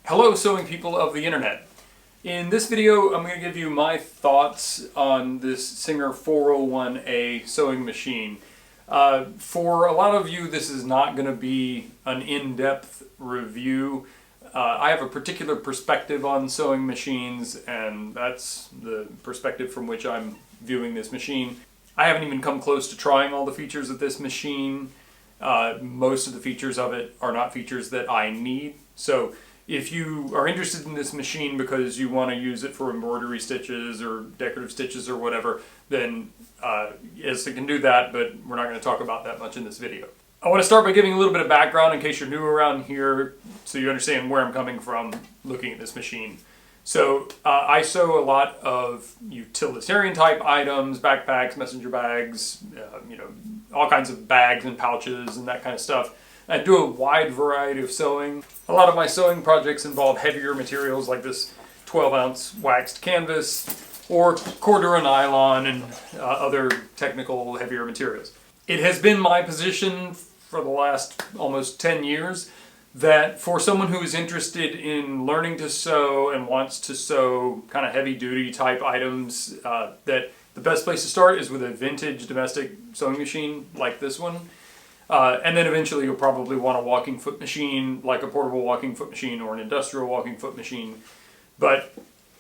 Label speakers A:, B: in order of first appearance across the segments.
A: Hello sewing people of the internet. In this video I'm going to give you my thoughts on this Singer 401A sewing machine. For a lot of you this is not going to be an in-depth review. I have a particular perspective on sewing machines, and that's the perspective from which I'm viewing this machine. I haven't even come close to trying all the features of this machine. Most of the features of it are not features that I need. So if you are interested in this machine because you want to use it for embroidery stitches or decorative stitches or whatever, then yes, it can do that, but we're not going to talk about that much in this video. I want to start by giving a little bit of background in case you're new around here, so you understand where I'm coming from looking at this machine. So I sew a lot of utilitarian type items, backpacks, messenger bags, all kinds of bags and pouches and that kind of stuff. I do a wide variety of sewing. A lot of my sewing projects involve heavier materials like this 12-ounce waxed canvas or Cordura nylon and other technical heavier materials. It has been my position for the last almost 10 years that for someone who is interested in learning to sew and wants to sew kind of heavy-duty type items, that the best place to start is with a vintage domestic sewing machine like this one. And then eventually you'll probably want a walking foot machine, like a portable walking foot machine or an industrial walking foot machine. But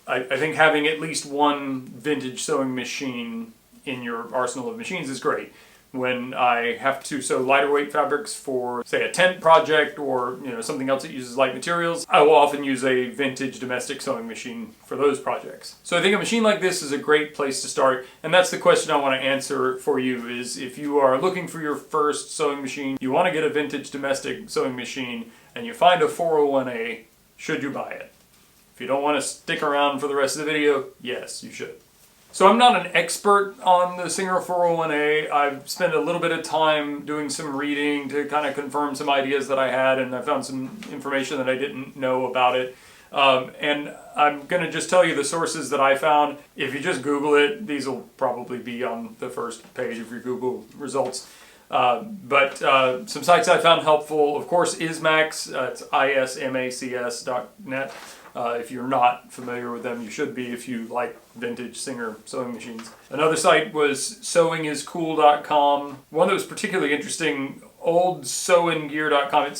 A: I think having at least one vintage sewing machine in your arsenal of machines is great. When I have to sew lighter weight fabrics for, say, a tent project or something else that uses light materials, I will often use a vintage domestic sewing machine for those projects. So I think a machine like this is a great place to start, and that's the question I want to answer for you, is if you are looking for your first sewing machine, you want to get a vintage domestic sewing machine, and you find a 401A, should you buy it? If you don't want to stick around for the rest of the video, yes, you should. So I'm not an expert on the Singer 401A. I've spent a little bit of time doing some reading to kind of confirm some ideas that I had, and I found some information that I didn't know about it. And I'm going to just tell you the sources that I found. If you just Google it, these will probably be on the first page of your Google results. But some sites I found helpful, of course, Ismacs. It's ismacs.net. If you're not familiar with them, you should be if you like vintage Singer sewing machines. Another site was sewingiscool.com. One that was particularly interesting, oldsewinggear.com.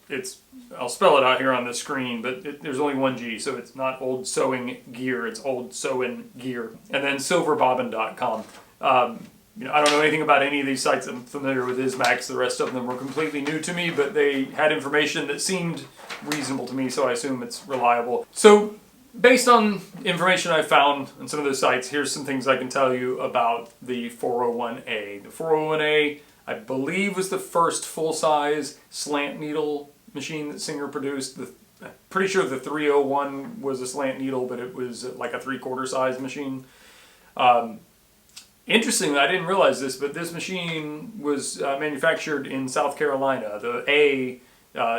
A: It's I'll spell it out here on the screen, but there's only one G, so it's not Old Sewing Gear, it's Old Sewing Gear. And then silverbobbin.com. I don't know anything about any of these sites. I'm familiar with Ismacs. The rest of them were completely new to me, but they had information that seemed reasonable to me, so I assume it's reliable. So based on information I found on some of those sites, here's some things I can tell you about the 401A. The 401A, I believe, was the first full-size slant needle machine that Singer produced. I'm pretty sure the 301 was a slant needle, but it was like a 3/4 size machine. Interestingly, I didn't realize this, but this machine was manufactured in South Carolina. The A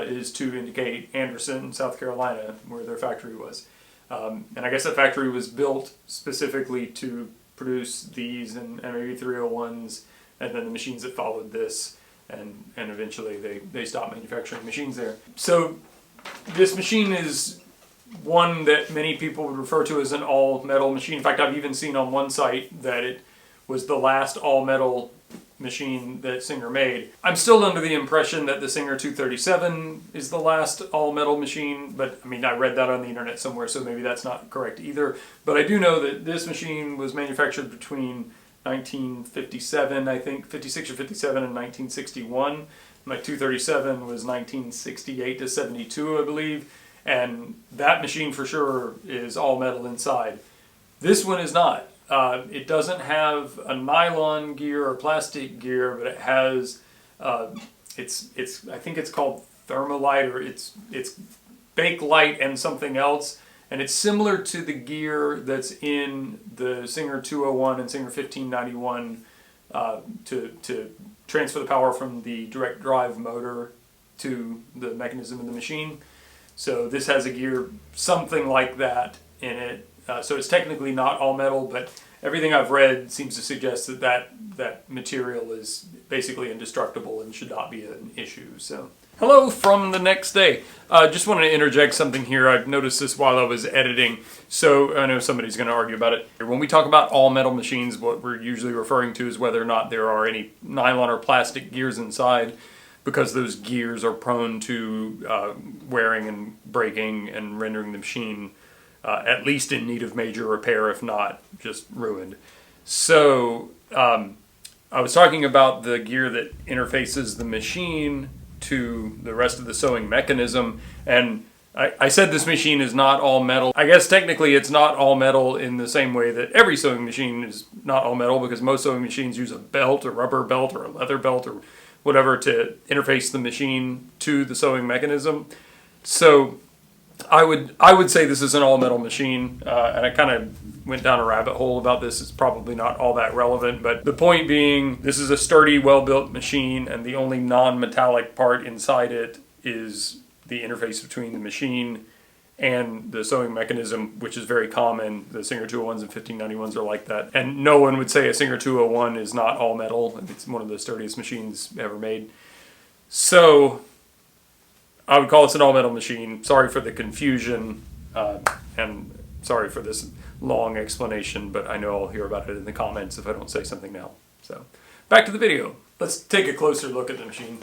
A: is to indicate Anderson, South Carolina, where their factory was. And I guess that factory was built specifically to produce these and maybe 301s, and then the machines that followed this, and eventually they stopped manufacturing machines there. So this machine is one that many people would refer to as an all-metal machine. In fact, I've even seen on one site that it was the last all-metal machine that Singer made. I'm still under the impression that the Singer 237 is the last all-metal machine, but I mean, I read that on the internet somewhere, so maybe that's not correct either. But I do know that this machine was manufactured between 1957, I think, 56 or 57, and 1961. My 237 was 1968 to 72, I believe, and that machine for sure is all-metal inside. This one is not. It doesn't have a nylon gear or plastic gear, but it has, I think it's called Thermalite, or it's Bakelite and something else, and it's similar to the gear that's in the Singer 201 and Singer 1591 to transfer the power from the direct drive motor to the mechanism of the machine. So this has a gear something like that in it. So it's technically not all metal, but everything I've read seems to suggest that material is basically indestructible and should not be an issue. So Hello from the next day. Just wanted to interject something here. I've noticed this while I was editing, so I know somebody's going to argue about it. When we talk about all metal machines, what we're usually referring to is whether or not there are any nylon or plastic gears inside, because those gears are prone to wearing and breaking and rendering the machine at least in need of major repair, if not just ruined. So I was talking about the gear that interfaces the machine to the rest of the sewing mechanism, and I said this machine is not all metal. I guess technically it's not all metal in the same way that every sewing machine is not all metal, because most sewing machines use a belt, a rubber belt, or a leather belt, or whatever to interface the machine to the sewing mechanism. So I would say this is an all metal machine, and I kind of went down a rabbit hole about this. It's probably not all that relevant, but the point being, this is a sturdy, well-built machine, and the only non-metallic part inside it is the interface between the machine and the sewing mechanism, which is very common. The Singer 201s and 1591s are like that, and no one would say a Singer 201 is not all metal. It's one of the sturdiest machines ever made. So I would call this an all-metal machine. Sorry for the confusion, and sorry for this long explanation, but I know I'll hear about it in the comments if I don't say something now. So, back to the video. Let's take a closer look at the machine.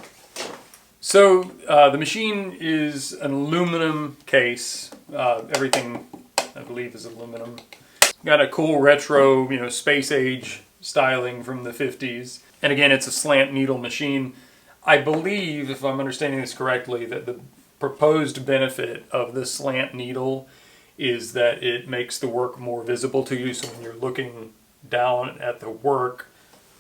A: So, the machine is an aluminum case. Everything, I believe, is aluminum. Got a cool retro, space age styling from the 50s. And again, it's a slant needle machine. I believe, if I'm understanding this correctly, that the proposed benefit of the slant needle is that it makes the work more visible to you. So when you're looking down at the work,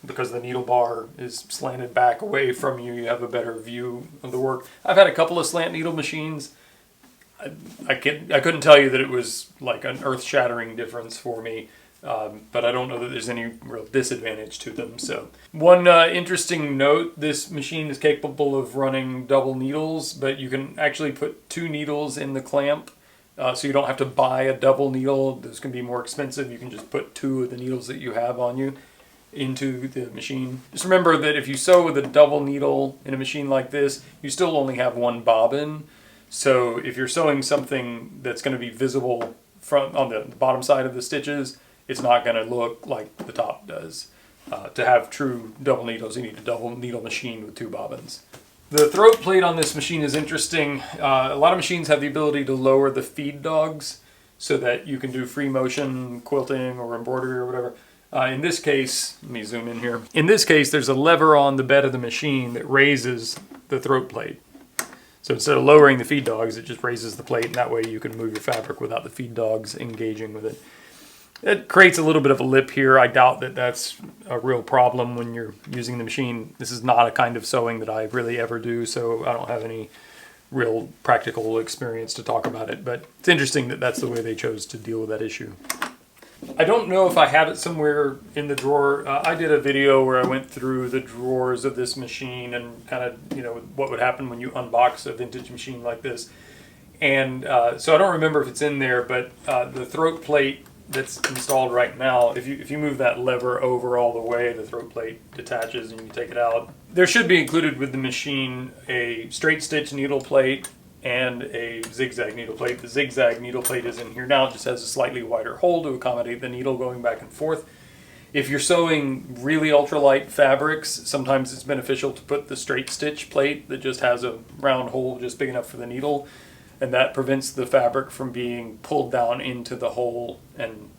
A: because the needle bar is slanted back away from you, you have a better view of the work. I've had a couple of slant needle machines. I couldn't tell you that it was like an earth-shattering difference for me. But I don't know that there's any real disadvantage to them. So, one interesting note, this machine is capable of running double needles, but you can actually put 2 needles in the clamp, so you don't have to buy a double needle. Those can be more expensive. You can just put 2 of the needles that you have on you into the machine. Just remember that if you sew with a double needle in a machine like this, you still only have 1 bobbin. So if you're sewing something that's going to be visible from on the bottom side of the stitches, it's not going to look like the top does. To have true double needles, you need a double needle machine with 2 bobbins. The throat plate on this machine is interesting. A lot of machines have the ability to lower the feed dogs so that you can do free motion quilting or embroidery or whatever. In this case, let me zoom in here. In this case, there's a lever on the bed of the machine that raises the throat plate. So instead of lowering the feed dogs, it just raises the plate, and that way you can move your fabric without the feed dogs engaging with it. It creates a little bit of a lip here. I doubt that that's a real problem when you're using the machine. This is not a kind of sewing that I really ever do, so I don't have any real practical experience to talk about it. But it's interesting that that's the way they chose to deal with that issue. I don't know if I have it somewhere in the drawer. I did a video where I went through the drawers of this machine and kind of, what would happen when you unbox a vintage machine like this. And so I don't remember if it's in there, but the throat plate that's installed right now, if you move that lever over all the way, the throat plate detaches and you take it out. There should be included with the machine a straight stitch needle plate and a zigzag needle plate. The zigzag needle plate is in here now. It just has a slightly wider hole to accommodate the needle going back and forth. If you're sewing really ultralight fabrics, sometimes it's beneficial to put the straight stitch plate that just has a round hole just big enough for the needle, and that prevents the fabric from being pulled down into the hole and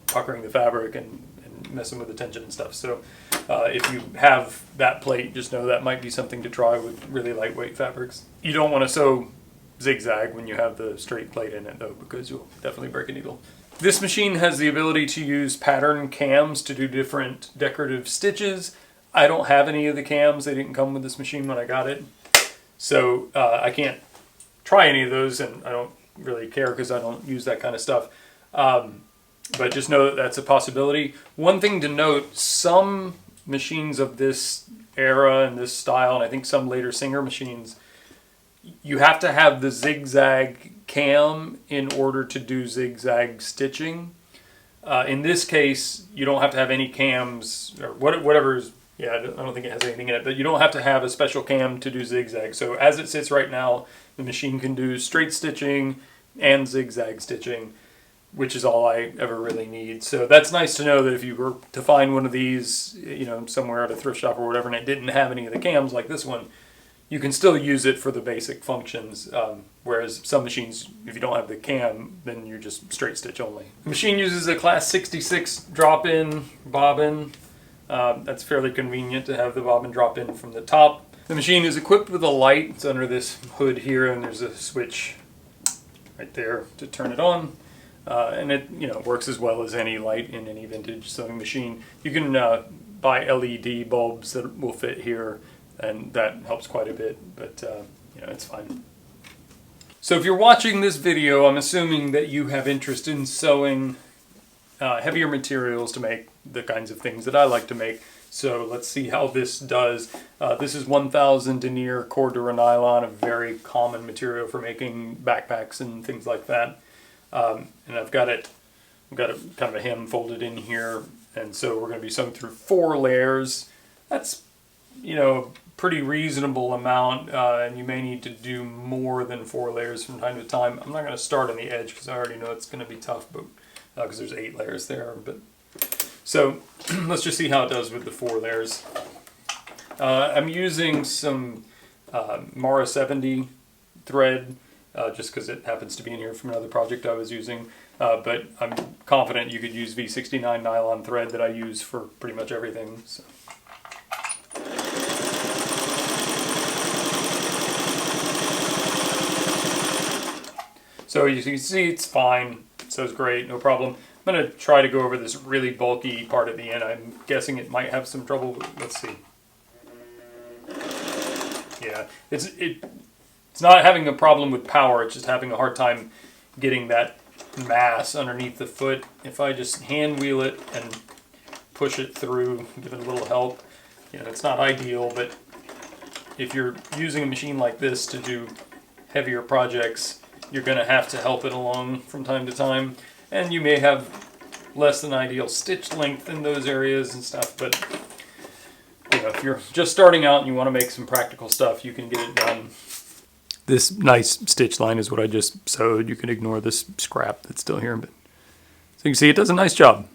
A: puckering the fabric and messing with the tension and stuff. So if you have that plate, just know that might be something to try with really lightweight fabrics. You don't want to sew zigzag when you have the straight plate in it though, because you'll definitely break a needle. This machine has the ability to use pattern cams to do different decorative stitches. I don't have any of the cams. They didn't come with this machine when I got it. So I can't try any of those, and I don't really care because I don't use that kind of stuff. But just know that that's a possibility. One thing to note, some machines of this era and this style, and I think some later Singer machines, you have to have the zigzag cam in order to do zigzag stitching. In this case, you don't have to have any cams or whatever is Yeah, I don't think it has anything in it, but you don't have to have a special cam to do zigzag. So as it sits right now, the machine can do straight stitching and zigzag stitching, which is all I ever really need. So that's nice to know that if you were to find one of these, you know, somewhere at a thrift shop or whatever, and it didn't have any of the cams like this one, you can still use it for the basic functions. Whereas some machines, if you don't have the cam, then you're just straight stitch only. The machine uses a class 66 drop-in bobbin. That's fairly convenient to have the bobbin drop in from the top. The machine is equipped with a light. It's under this hood here, and there's a switch right there to turn it on. And it, you know, works as well as any light in any vintage sewing machine. You can buy LED bulbs that will fit here, and that helps quite a bit, but you know, it's fine. So if you're watching this video, I'm assuming that you have interest in sewing heavier materials to make the kinds of things that I like to make. So let's see how this does. This is 1000 denier Cordura nylon, a very common material for making backpacks and things like that. And I've got a kind of a hem folded in here, and so we're going to be sewing through 4 layers. That's, you know, pretty reasonable amount, and you may need to do more than 4 layers from time to time. I'm not going to start on the edge because I already know it's going to be tough, but because there's 8 layers there. But so let's just see how it does with the 4 layers. I'm using some Mara 70 thread just because it happens to be in here from another project I was using, but I'm confident you could use V69 nylon thread that I use for pretty much everything. So you can see it's fine, so it's great, no problem. I'm going to try to go over this really bulky part at the end. I'm guessing it might have some trouble, but let's see. Yeah, it's not having a problem with power, it's just having a hard time getting that mass underneath the foot. If I just hand wheel it and push it through, give it a little help, you know, it's not ideal, but if you're using a machine like this to do heavier projects, you're going to have to help it along from time to time, and you may have less than ideal stitch length in those areas and stuff, but you know, if you're just starting out and you want to make some practical stuff, you can get it done. This nice stitch line is what I just sewed. You can ignore this scrap that's still here, but so you can see it does a nice job.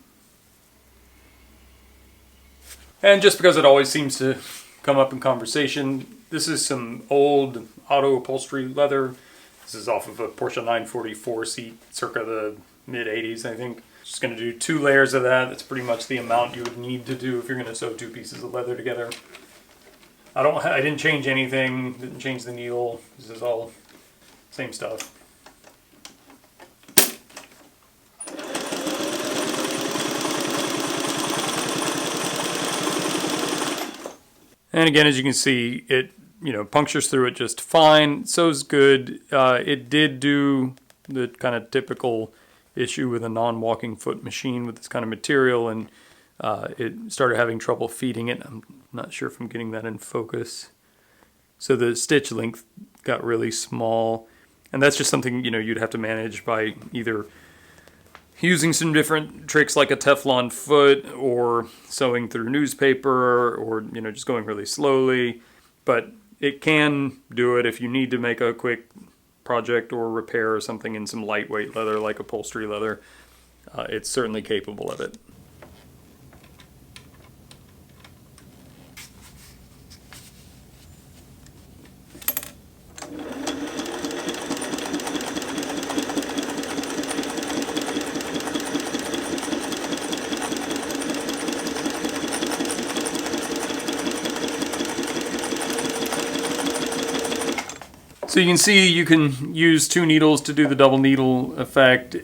A: And just because it always seems to come up in conversation, this is some old auto upholstery leather. This is off of a Porsche 944 seat, circa the mid-80s, I think. Just going to do 2 layers of that. That's pretty much the amount you would need to do if you're going to sew 2 pieces of leather together. I didn't change anything, didn't change the needle. This is all same stuff. And again, as you can see, it, you know, punctures through it just fine. Sews good. It did do the kind of typical issue with a non-walking foot machine with this kind of material, and it started having trouble feeding it. I'm not sure if I'm getting that in focus. So the stitch length got really small, and that's just something, you know, you'd have to manage by either using some different tricks like a Teflon foot, or sewing through newspaper, or, you know, just going really slowly. But it can do it if you need to make a quick project or repair or something in some lightweight leather like upholstery leather. It's certainly capable of it. So you can see you can use 2 needles to do the double needle effect.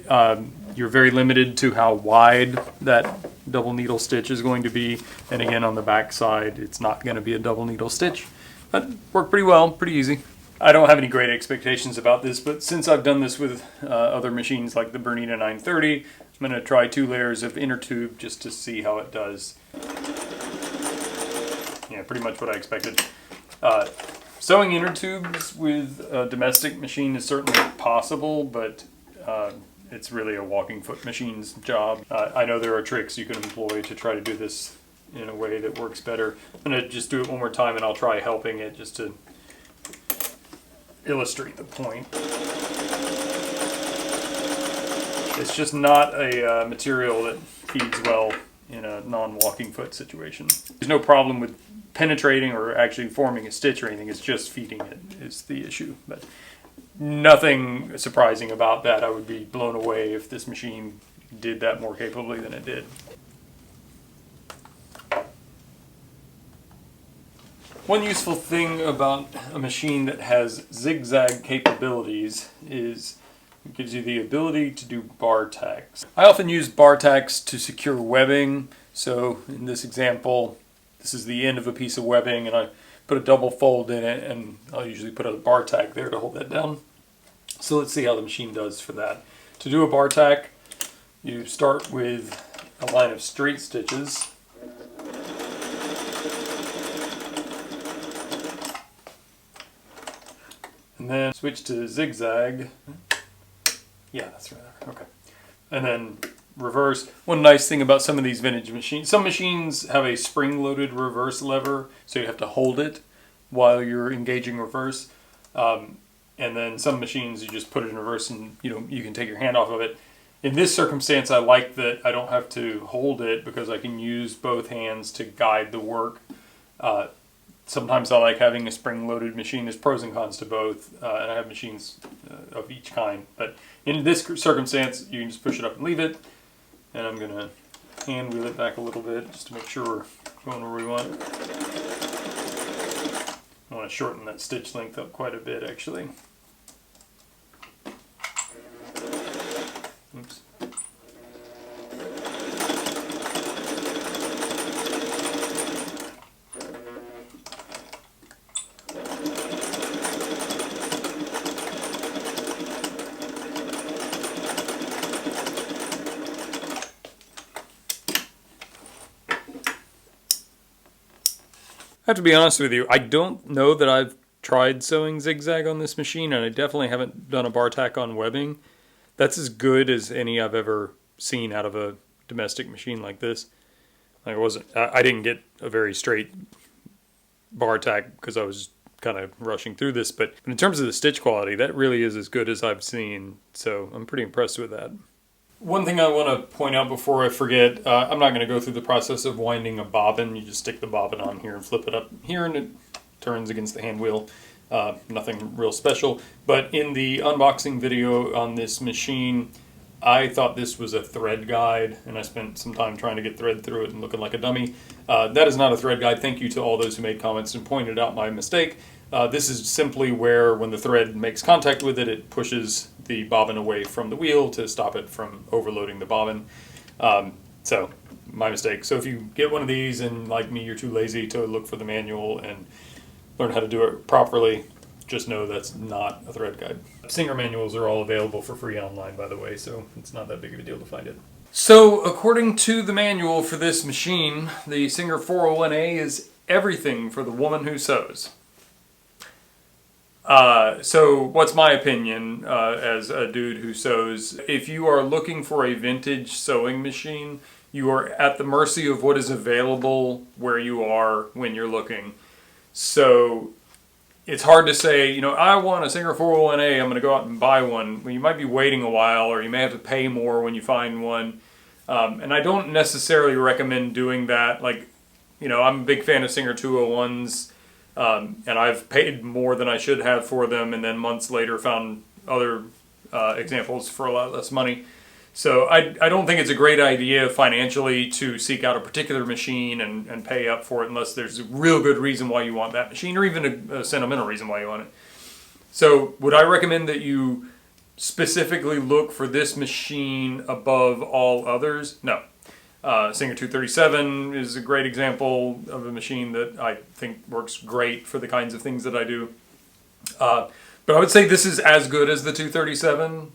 A: You're very limited to how wide that double needle stitch is going to be. And again, on the back side, it's not going to be a double needle stitch. But worked pretty well, pretty easy. I don't have any great expectations about this, but since I've done this with other machines like the Bernina 930, I'm going to try 2 layers of inner tube just to see how it does. Yeah, pretty much what I expected. Sewing inner tubes with a domestic machine is certainly possible, but it's really a walking foot machine's job. I know there are tricks you can employ to try to do this in a way that works better. I'm going to just do it one more time and I'll try helping it just to illustrate the point. It's just not a material that feeds well in a non-walking foot situation. There's no problem with penetrating or actually forming a stitch or anything, it's just feeding it is the issue. But nothing surprising about that. I would be blown away if this machine did that more capably than it did. One useful thing about a machine that has zigzag capabilities is it gives you the ability to do bar tacks. I often use bar tacks to secure webbing. So in this example, this is the end of a piece of webbing and I put a double fold in it, and I'll usually put a bar tack there to hold that down. So let's see how the machine does for that. To do a bar tack, you start with a line of straight stitches. And then switch to zigzag. Yeah, that's right. Okay. And then reverse. One nice thing about some of these vintage machines, some machines have a spring-loaded reverse lever, so you have to hold it while you're engaging reverse. And then some machines, you just put it in reverse and you can take your hand off of it. In this circumstance, I like that I don't have to hold it because I can use both hands to guide the work. Sometimes I like having a spring-loaded machine. There's pros and cons to both, and I have machines of each kind. But in this circumstance, you can just push it up and leave it. And I'm going to hand wheel it back a little bit just to make sure we're going where we want. I want to shorten that stitch length up quite a bit, actually. Oops. I have to be honest with you, I don't know that I've tried sewing zigzag on this machine, and I definitely haven't done a bar tack on webbing. That's as good as any I've ever seen out of a domestic machine like this. I didn't get a very straight bar tack because I was kind of rushing through this, but in terms of the stitch quality, that really is as good as I've seen, so I'm pretty impressed with that. One thing I want to point out before I forget, I'm not going to go through the process of winding a bobbin. You just stick the bobbin on here and flip it up here and it turns against the hand wheel. Nothing real special. But in the unboxing video on this machine, I thought this was a thread guide, and I spent some time trying to get thread through it and looking like a dummy. That is not a thread guide. Thank you to all those who made comments and pointed out my mistake. This is simply where when the thread makes contact with it, it pushes the bobbin away from the wheel to stop it from overloading the bobbin. So, my mistake. So if you get one of these and like me, you're too lazy to look for the manual and learn how to do it properly, just know that's not a thread guide. Singer manuals are all available for free online, by the way, so it's not that big of a deal to find it. So, according to the manual for this machine, the Singer 401A is everything for the woman who sews. So what's my opinion as a dude who sews? If you are looking for a vintage sewing machine, you are at the mercy of what is available where you are when you're looking. So it's hard to say, I want a Singer 401A, I'm going to go out and buy one. Well, you might be waiting a while, or you may have to pay more when you find one. And I don't necessarily recommend doing that. I'm a big fan of Singer 201s. And I've paid more than I should have for them, and then months later found other examples for a lot less money. So I don't think it's a great idea financially to seek out a particular machine and pay up for it unless there's a real good reason why you want that machine, or even a sentimental reason why you want it. So would I recommend that you specifically look for this machine above all others? No. Singer 237 is a great example of a machine that I think works great for the kinds of things that I do. But I would say this is as good as the 237.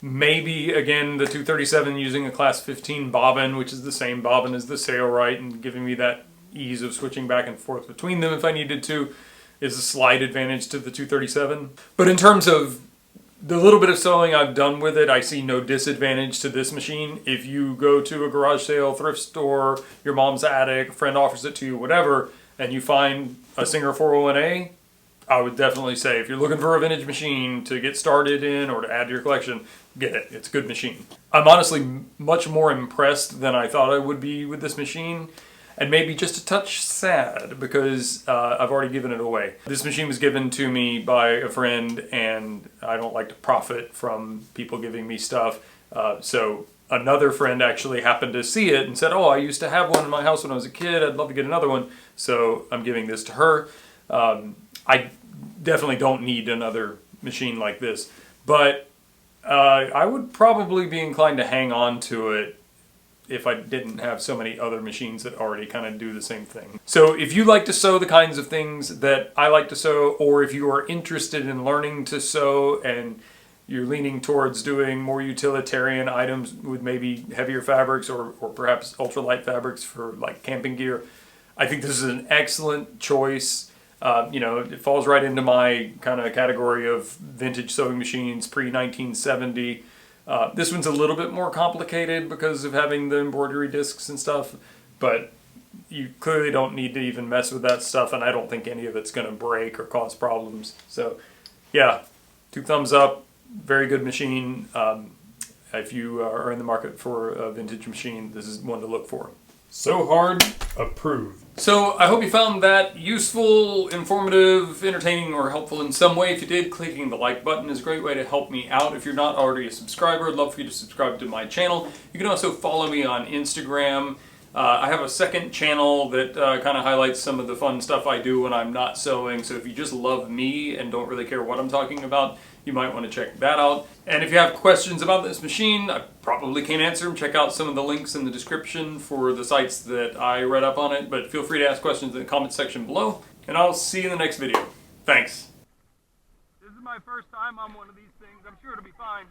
A: Maybe, again, the 237 using a class 15 bobbin, which is the same bobbin as the Sailrite, and giving me that ease of switching back and forth between them if I needed to, is a slight advantage to the 237. But in terms of The little bit of sewing I've done with it, I see no disadvantage to this machine. If you go to a garage sale, thrift store, your mom's attic, a friend offers it to you, whatever, and you find a Singer 401A, I would definitely say if you're looking for a vintage machine to get started in or to add to your collection, get it. It's a good machine. I'm honestly much more impressed than I thought I would be with this machine. And maybe just a touch sad because I've already given it away. This machine was given to me by a friend, and I don't like to profit from people giving me stuff. So another friend actually happened to see it and said, oh, I used to have one in my house when I was a kid. I'd love to get another one. So I'm giving this to her. I definitely don't need another machine like this, but I would probably be inclined to hang on to it if I didn't have so many other machines that already kind of do the same thing. So if you like to sew the kinds of things that I like to sew, or if you are interested in learning to sew and you're leaning towards doing more utilitarian items with maybe heavier fabrics or perhaps ultralight fabrics for like camping gear, I think this is an excellent choice. You know, it falls right into my kind of category of vintage sewing machines pre-1970. This one's a little bit more complicated because of having the embroidery discs and stuff, but you clearly don't need to even mess with that stuff, and I don't think any of it's going to break or cause problems. So, yeah, 2 thumbs up. Very good machine. If you are in the market for a vintage machine, this is one to look for. So Hard, approved. So I hope you found that useful, informative, entertaining, or helpful in some way. If you did, clicking the like button is a great way to help me out. If you're not already a subscriber, I'd love for you to subscribe to my channel. You can also follow me on Instagram. I have a second channel that kind of highlights some of the fun stuff I do when I'm not sewing. So if you just love me and don't really care what I'm talking about, you might want to check that out. And if you have questions about this machine, I probably can't answer them. Check out some of the links in the description for the sites that I read up on it. But feel free to ask questions in the comment section below. And I'll see you in the next video. Thanks.
B: This is my first time on one of these things. I'm sure it'll be fine.